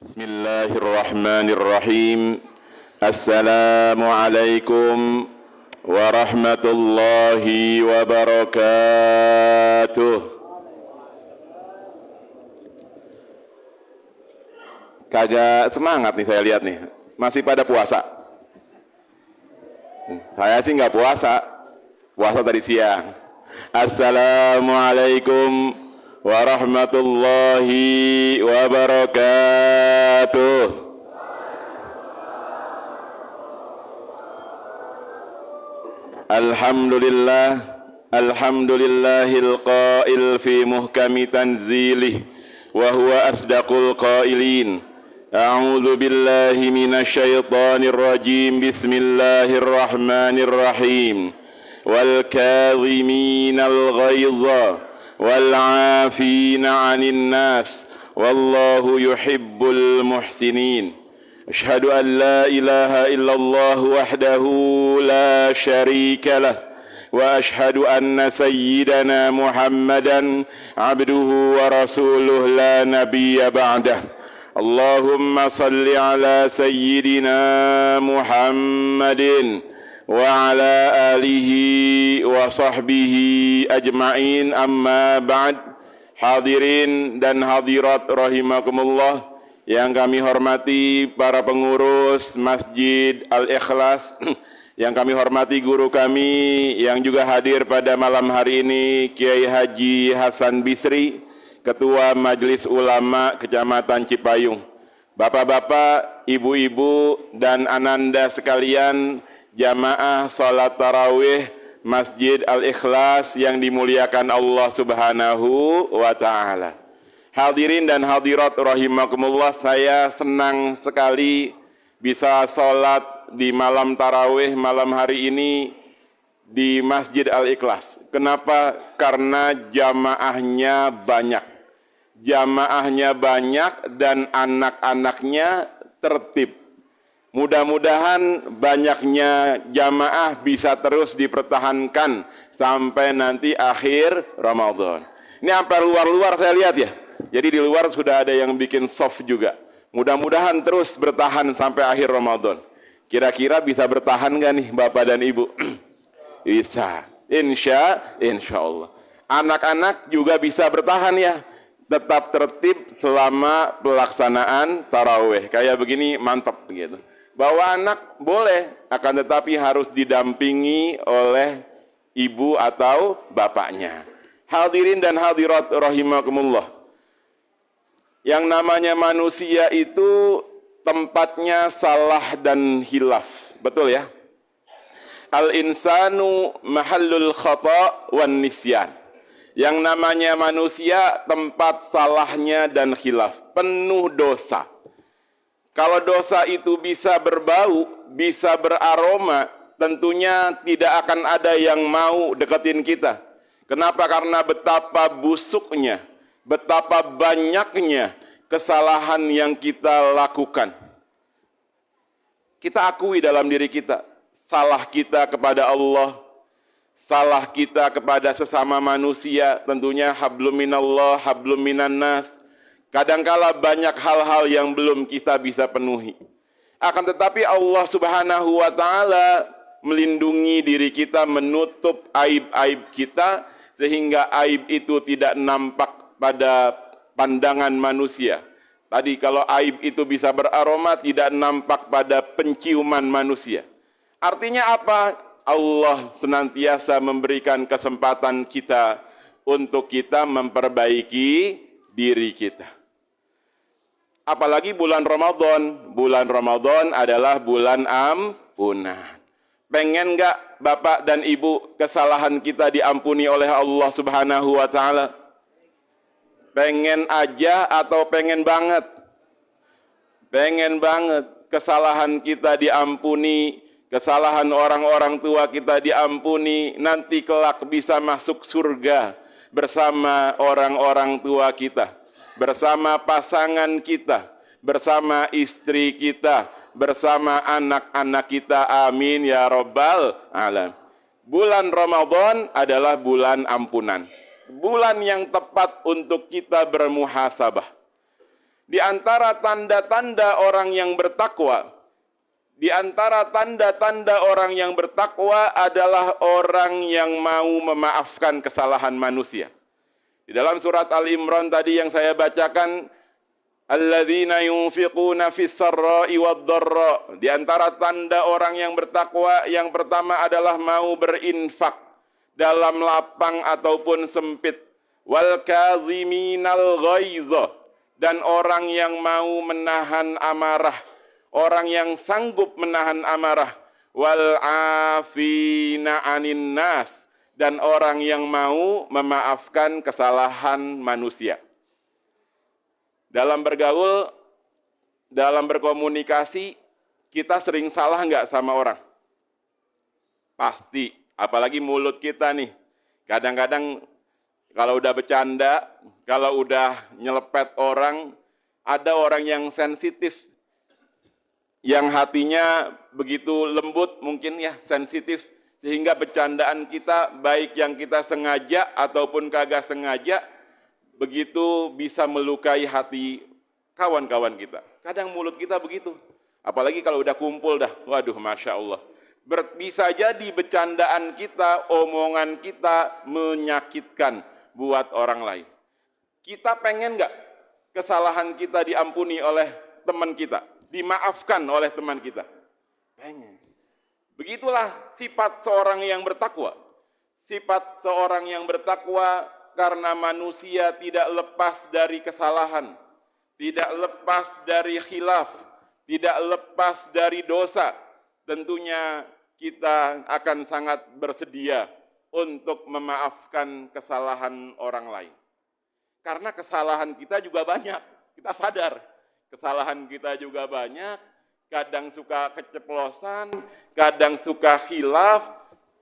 Bismillahirrahmanirrahim. Assalamualaikum warahmatullahi wabarakatuh. Kagak semangat nih saya lihat nih. Masih pada puasa. Saya sih nggak puasa. Puasa tadi siang. Assalamualaikum warahmatullahi wabarakatuh. Alhamdulillah, alhamdulillahil qail fi muhkami tanzilih wa huwa asdaqul qailin. A'udzu billahi minasy syaithanir rajim. Bismillahirrahmanirrahim. Wal kadhiminal ghaidha wal 'afina 'anil nas wallahu yuhibbul muhsinin. Asyhadu an la ilaha illallah wahdahu la syarika lah wa asyhadu anna sayyidana Muhammadan abduhu wa rasuluh la nabiyya ba'dah. Allahumma salli ala sayyidina Muhammadin wa ala alihi wa sahbihi ajma'in, amma ba'd. Hadirin dan hadirat rahimakumullah, yang kami hormati para pengurus Masjid Al-Ikhlas, yang kami hormati guru kami yang juga hadir pada malam hari ini, Kiai Haji Hasan Bisri, Ketua Majelis Ulama Kecamatan Cipayung. Bapak-bapak, ibu-ibu, dan ananda sekalian, jamaah salat tarawih Masjid Al-Ikhlas yang dimuliakan Allah Subhanahu wa ta'ala. Hadirin dan hadirat rahimakumullah, saya senang sekali bisa sholat di malam tarawih malam hari ini di Masjid Al-Ikhlas. Kenapa? Karena jamaahnya banyak. Jamaahnya banyak dan anak-anaknya tertib. Mudah-mudahan banyaknya jamaah bisa terus dipertahankan sampai nanti akhir Ramadan. Ini sampai luar-luar saya lihat ya. Jadi di luar sudah ada yang bikin soft juga. Mudah-mudahan terus bertahan sampai akhir Ramadan. Kira-kira bisa bertahan gak nih Bapak dan Ibu? Bisa. Insya Allah. Anak-anak juga bisa bertahan ya. Tetap tertib selama pelaksanaan tarawih. Kayak begini mantap gitu. Bawa anak boleh, akan tetapi harus didampingi oleh ibu atau bapaknya. Hadirin dan hadirat rahimakumullah. Yang namanya manusia itu tempatnya salah dan hilaf. Betul ya? Al-insanu mahallul khata' wan nisyan. Yang namanya manusia tempat salahnya dan khilaf. Penuh dosa. Kalau dosa itu bisa berbau, bisa beraroma, tentunya tidak akan ada yang mau deketin kita. Kenapa? Karena betapa busuknya, betapa banyaknya kesalahan yang kita lakukan. Kita akui dalam diri kita, salah kita kepada Allah, salah kita kepada sesama manusia, tentunya hablum minallah, hablum minan nas. Kadangkala banyak hal-hal yang belum kita bisa penuhi. Akan tetapi Allah Subhanahu wa ta'ala melindungi diri kita, menutup aib-aib kita, sehingga aib itu tidak nampak pada pandangan manusia. Tadi kalau aib itu bisa beraroma, tidak nampak pada penciuman manusia. Artinya apa? Allah senantiasa memberikan kesempatan kita untuk kita memperbaiki diri kita. Apalagi bulan Ramadan. Bulan Ramadan adalah bulan ampunan. Pengen enggak Bapak dan Ibu kesalahan kita diampuni oleh Allah Subhanahu wa ta'ala? Pengen aja atau pengen banget? Pengen banget kesalahan kita diampuni, kesalahan orang-orang tua kita diampuni, nanti kelak bisa masuk surga bersama orang-orang tua kita, bersama pasangan kita, bersama istri kita, bersama anak-anak kita. Amin ya rabbal alamin. Bulan Ramadan adalah bulan ampunan. Bulan yang tepat untuk kita bermuhasabah. Di antara tanda-tanda orang yang bertakwa, di antara tanda-tanda orang yang bertakwa adalah orang yang mau memaafkan kesalahan manusia. Di dalam surat Al-Imran tadi yang saya bacakan, alladzina yunfiquna fis sarra'i wad dharra. Di antara tanda orang yang bertakwa yang pertama adalah mau berinfak dalam lapang ataupun sempit. Wal kaziminal ghaiza, dan orang yang mau menahan amarah, orang yang sanggup menahan amarah. Wal afina 'anin nas, dan orang yang mau memaafkan kesalahan manusia. Dalam bergaul, dalam berkomunikasi, kita sering salah nggak sama orang? Pasti, apalagi mulut kita nih. Kadang-kadang kalau udah bercanda, kalau udah nyelepet orang, ada orang yang sensitif, yang hatinya begitu lembut mungkin ya, sensitif, sehingga bercandaan kita, baik yang kita sengaja ataupun kagak sengaja, begitu bisa melukai hati kawan-kawan kita. Kadang mulut kita begitu. Apalagi kalau udah kumpul dah. Waduh, Masya Allah. Bisa jadi bercandaan kita, omongan kita menyakitkan buat orang lain. Kita pengen nggak kesalahan kita diampuni oleh teman kita? Dimaafkan oleh teman kita? Pengen. Begitulah sifat seorang yang bertakwa. Sifat seorang yang bertakwa karena manusia tidak lepas dari kesalahan, tidak lepas dari khilaf, tidak lepas dari dosa. Tentunya kita akan sangat bersedia untuk memaafkan kesalahan orang lain. Karena kesalahan kita juga banyak, kita sadar. Kesalahan kita juga banyak, kadang suka keceplosan, kadang suka khilaf.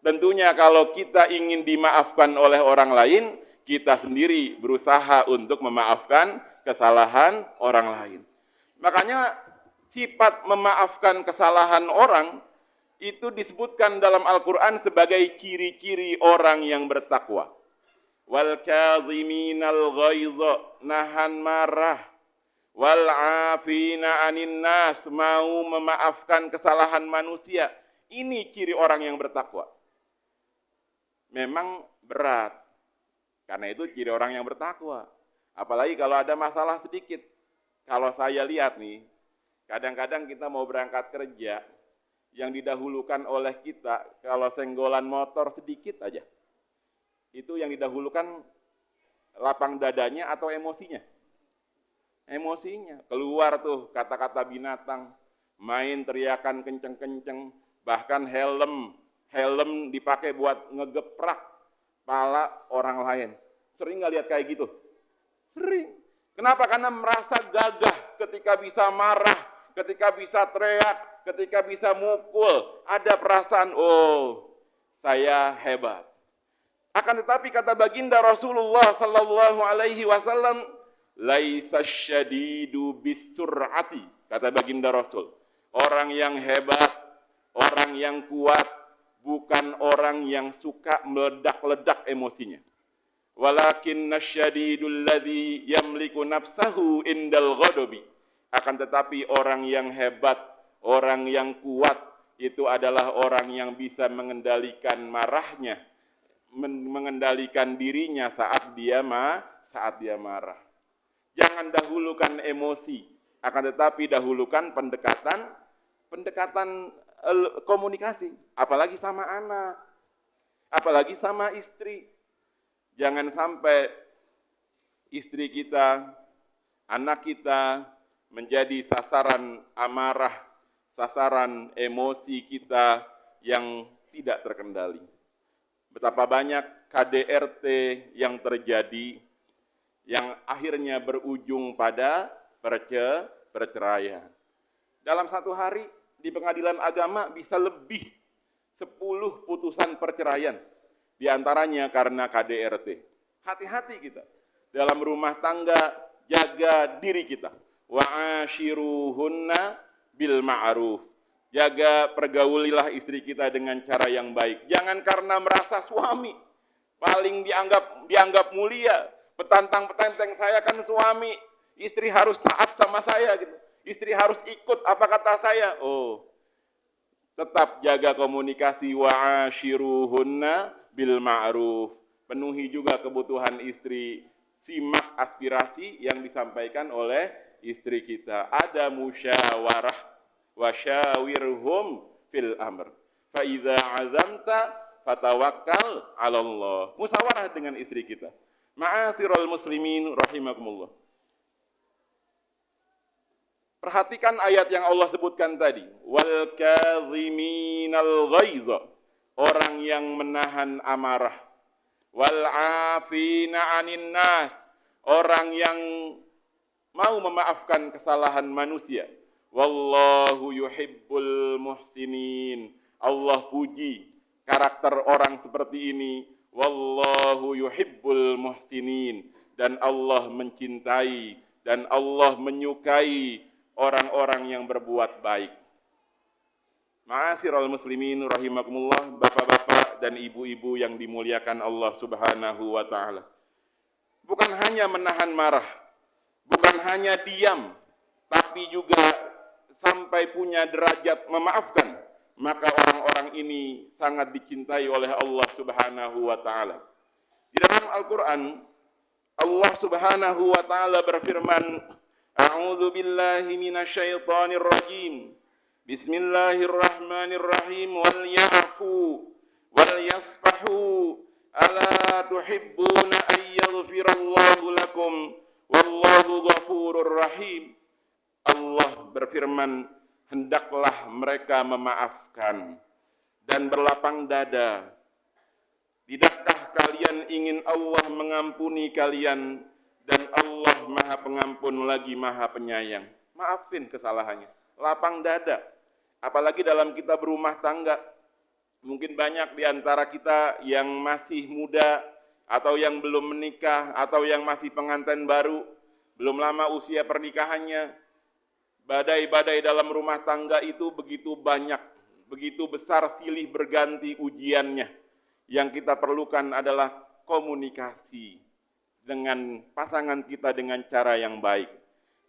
Tentunya kalau kita ingin dimaafkan oleh orang lain, kita sendiri berusaha untuk memaafkan kesalahan orang lain. Makanya sifat memaafkan kesalahan orang itu disebutkan dalam Al-Quran sebagai ciri-ciri orang yang bertakwa. Wal kaziminal ghaiza, nahan marah. Wal afina 'anin nas, mau memaafkan kesalahan manusia. Ini ciri orang yang bertakwa. Memang berat. Karena itu ciri orang yang bertakwa. Apalagi kalau ada masalah sedikit. Kalau saya lihat nih, kadang-kadang kita mau berangkat kerja, yang didahulukan oleh kita, kalau senggolan motor sedikit aja, itu yang didahulukan lapang dadanya atau emosinya? Emosinya. Keluar tuh kata-kata binatang, main teriakan kenceng-kenceng, bahkan helm dipakai buat ngegeprak kepala orang lain. Sering nggak lihat kayak gitu? Sering. Kenapa? Karena merasa gagah ketika bisa marah, ketika bisa teriak, ketika bisa mukul. Ada perasaan, oh, saya hebat. Akan tetapi kata baginda Rasulullah sallallahu alaihi wasallam, laisa syadidu bisur'ati. Kata baginda Rasul, orang yang hebat, orang yang kuat, bukan orang yang suka meledak-ledak emosinya. Walakinna syadidul ladzi yamliku nafsahu indal ghadabi. Akan tetapi orang yang hebat, orang yang kuat, itu adalah orang yang bisa mengendalikan marahnya, mengendalikan dirinya saat dia marah. Jangan dahulukan emosi, akan tetapi dahulukan pendekatan komunikasi, apalagi sama anak, apalagi sama istri. Jangan sampai istri kita, anak kita menjadi sasaran amarah, sasaran emosi kita yang tidak terkendali. Betapa banyak KDRT yang terjadi, yang akhirnya berujung pada perceraian. Dalam satu hari di pengadilan agama bisa lebih 10 putusan perceraian. Di antaranya karena KDRT. Hati-hati kita. Dalam rumah tangga, jaga diri kita. Wa'ashiruhunna bil ma'ruf. Jaga, pergaulilah istri kita dengan cara yang baik. Jangan karena merasa suami paling dianggap mulia. Petantang-petenteng saya kan suami. Istri harus taat sama saya gitu. Istri harus ikut apa kata saya. Oh, tetap jaga komunikasi wa ashiruhunna bil ma'ruf. Penuhi juga kebutuhan istri. Simak aspirasi yang disampaikan oleh istri kita. Ada musyawarah wa syawirhum fil amr. Fa idza azamta fatawakkal 'ala Allah. Musyawarah dengan istri kita. Ma'asyiral muslimin rahimakumullah. Perhatikan ayat yang Allah sebutkan tadi. Wal kadhiminal ghaiza. Orang yang menahan amarah. Wal afina 'anin nas. Orang yang mau memaafkan kesalahan manusia. Wallahu yuhibbul muhsinin. Allah puji karakter orang seperti ini. Wallahu yuhibbul muhsinin. Dan Allah mencintai dan Allah menyukai orang-orang yang berbuat baik. Ma'asyiral muslimin rahimakumullah, bapak-bapak dan ibu-ibu yang dimuliakan Allah Subhanahu wa taala. Bukan hanya menahan marah, bukan hanya diam, tapi juga sampai punya derajat memaafkan, maka orang-orang ini sangat dicintai oleh Allah Subhanahu wa taala. Di dalam Al-Qur'an Allah Subhanahu wa taala berfirman, A'udzu billahi minasyaitonir rajim. Bismillahirrahmanirrahim. Wal ya'fu wal yasfahu. Ala tuhibbuna ay yaghfirallahu lakum wallahu ghafurur rahim. Allah berfirman, hendaklah mereka memaafkan dan berlapang dada. Tidakkah kalian ingin Allah mengampuni kalian? Dan Allah Maha Pengampun lagi Maha Penyayang. Maafin kesalahannya. Lapang dada. Apalagi dalam kita berumah tangga. Mungkin banyak di antara kita yang masih muda, atau yang belum menikah, atau yang masih pengantin baru, belum lama usia pernikahannya. Badai-badai dalam rumah tangga itu begitu banyak, begitu besar silih berganti ujiannya. Yang kita perlukan adalah komunikasi dengan pasangan kita dengan cara yang baik.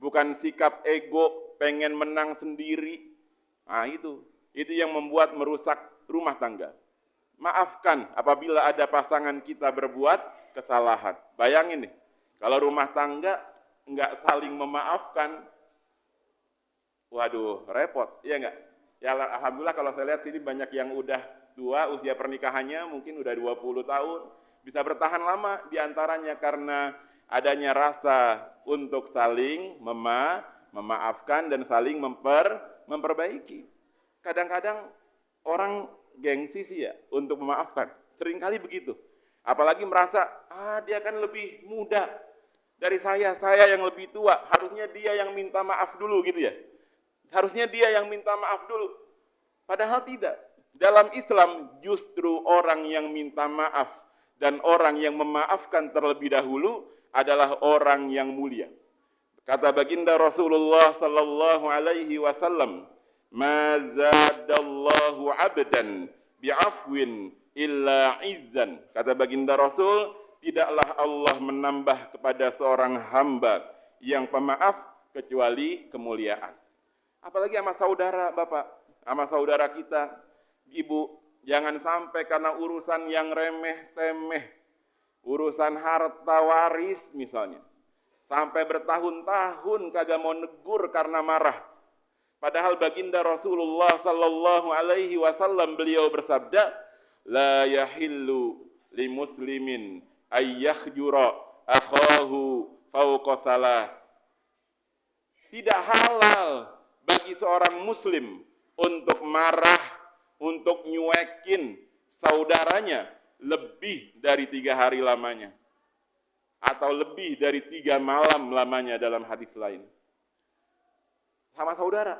Bukan sikap ego, pengen menang sendiri. Nah itu yang membuat merusak rumah tangga. Maafkan apabila ada pasangan kita berbuat kesalahan. Bayangin nih, kalau rumah tangga nggak saling memaafkan, waduh repot, iya nggak? Ya alhamdulillah kalau saya lihat sini banyak yang udah tua, usia pernikahannya mungkin udah 20 tahun, bisa bertahan lama diantaranya karena adanya rasa untuk saling memaafkan dan saling memperbaiki. Kadang-kadang orang gengsi sih ya untuk memaafkan, seringkali begitu. Apalagi merasa, dia kan lebih muda dari saya yang lebih tua, harusnya dia yang minta maaf dulu gitu ya. Harusnya dia yang minta maaf dulu. Padahal tidak. Dalam Islam justru orang yang minta maaf dan orang yang memaafkan terlebih dahulu adalah orang yang mulia. Kata baginda Rasulullah sallallahu alaihi wasallam, "Ma zadallahu 'abdan bi'afwin illa 'izzan." Kata baginda Rasul, tidaklah Allah menambah kepada seorang hamba yang pemaaf kecuali kemuliaan. Apalagi sama saudara, Bapak, sama saudara kita, Ibu, jangan sampai karena urusan yang remeh-temeh, urusan harta waris misalnya, sampai bertahun-tahun kagak mau negur karena marah. Padahal baginda Rasulullah sallallahu alaihi wasallam beliau bersabda, la yahillu li muslimin ayyakhjura akhahu fawqa thalas. Tidak halal bagi seorang muslim untuk marah, untuk nyuekin saudaranya lebih dari 3 hari lamanya. Atau lebih dari 3 malam lamanya dalam hadis lain. Sama saudara,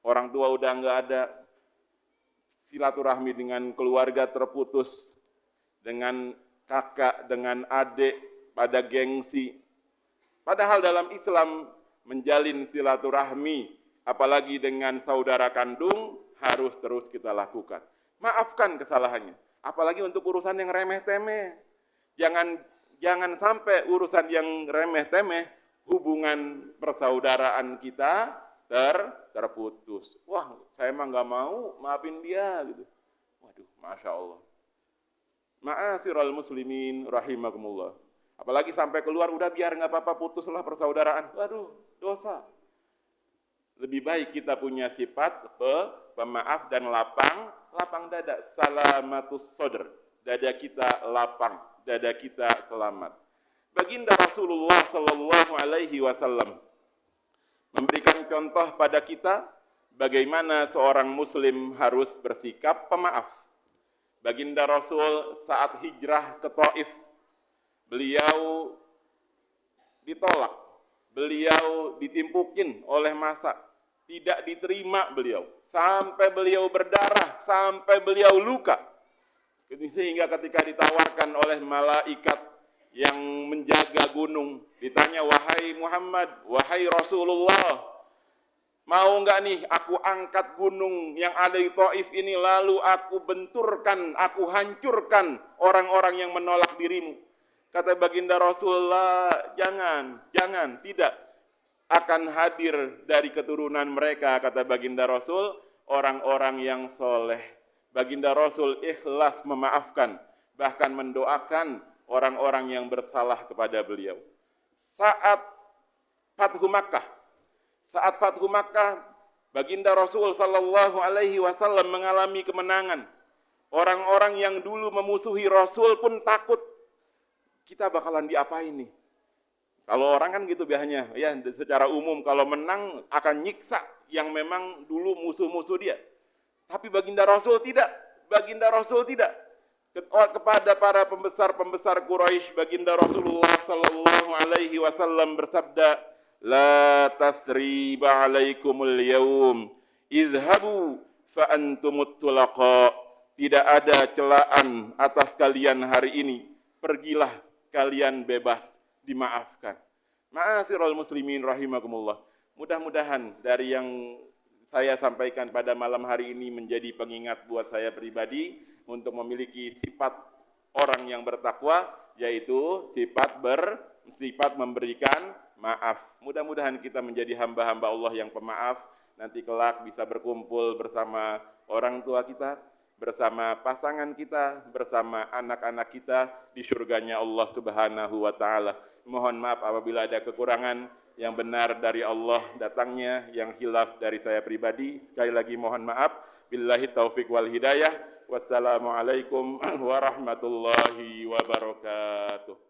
orang tua udah nggak ada, silaturahmi dengan keluarga terputus, dengan kakak, dengan adik, pada gengsi. Padahal dalam Islam menjalin silaturahmi, apalagi dengan saudara kandung, harus terus kita lakukan. Maafkan kesalahannya, apalagi untuk urusan yang remeh-temeh. Jangan sampai urusan yang remeh-temeh hubungan persaudaraan kita terputus. Wah, saya emang nggak mau maafin dia gitu. Waduh, masya Allah. Ma'asyiral muslimin rahimakumullah. Apalagi sampai keluar udah biar nggak apa-apa putuslah persaudaraan. Waduh, dosa. Lebih baik kita punya sifat pemaaf dan lapang dada. Salamatus sodr. Dada kita lapang, dada kita selamat. Baginda Rasulullah Sallallahu Alaihi Wasallam memberikan contoh pada kita bagaimana seorang muslim harus bersikap pemaaf. Baginda Rasul saat hijrah ke Taif, beliau ditolak, beliau ditimpukin oleh massa, tidak diterima beliau, sampai beliau berdarah, sampai beliau luka. Sehingga ketika ditawarkan oleh malaikat yang menjaga gunung, ditanya, wahai Muhammad, wahai Rasulullah, mau enggak nih aku angkat gunung yang ada di Taif ini, lalu aku benturkan, aku hancurkan orang-orang yang menolak dirimu. Kata baginda Rasulullah, jangan, tidak akan hadir dari keturunan mereka, kata baginda Rasul, orang-orang yang soleh. Baginda Rasul ikhlas memaafkan, bahkan mendoakan orang-orang yang bersalah kepada beliau. Saat Fathu Makkah, baginda Rasul Sallallahu Alaihi Wasallam mengalami kemenangan. Orang-orang yang dulu memusuhi Rasul pun takut, kita bakalan diapain nih? Kalau orang kan gitu biasanya, ya secara umum kalau menang akan nyiksa yang memang dulu musuh-musuh dia. Tapi baginda Rasul tidak. Kepada para pembesar-pembesar Quraisy, baginda Rasulullah Sallallahu Alaihi Wasallam bersabda, la tasriba alaikumul yaum, idhabu fa antumut tulaqa. Tidak ada celaan atas kalian hari ini, pergilah kalian bebas, dimaafkan. Ma'asyiral muslimin rahimakumullah. Mudah-mudahan dari yang saya sampaikan pada malam hari ini menjadi pengingat buat saya pribadi untuk memiliki sifat orang yang bertakwa, yaitu sifat memberikan maaf. Mudah-mudahan kita menjadi hamba-hamba Allah yang pemaaf, nanti kelak bisa berkumpul bersama orang tua kita, bersama pasangan kita, bersama anak-anak kita di surganya Allah Subhanahu wa taala. Mohon maaf apabila ada kekurangan, yang benar dari Allah datangnya, yang hilaf dari saya pribadi. Sekali lagi mohon maaf. Billahi taufik wal hidayah. Wassalamualaikum warahmatullahi wabarakatuh.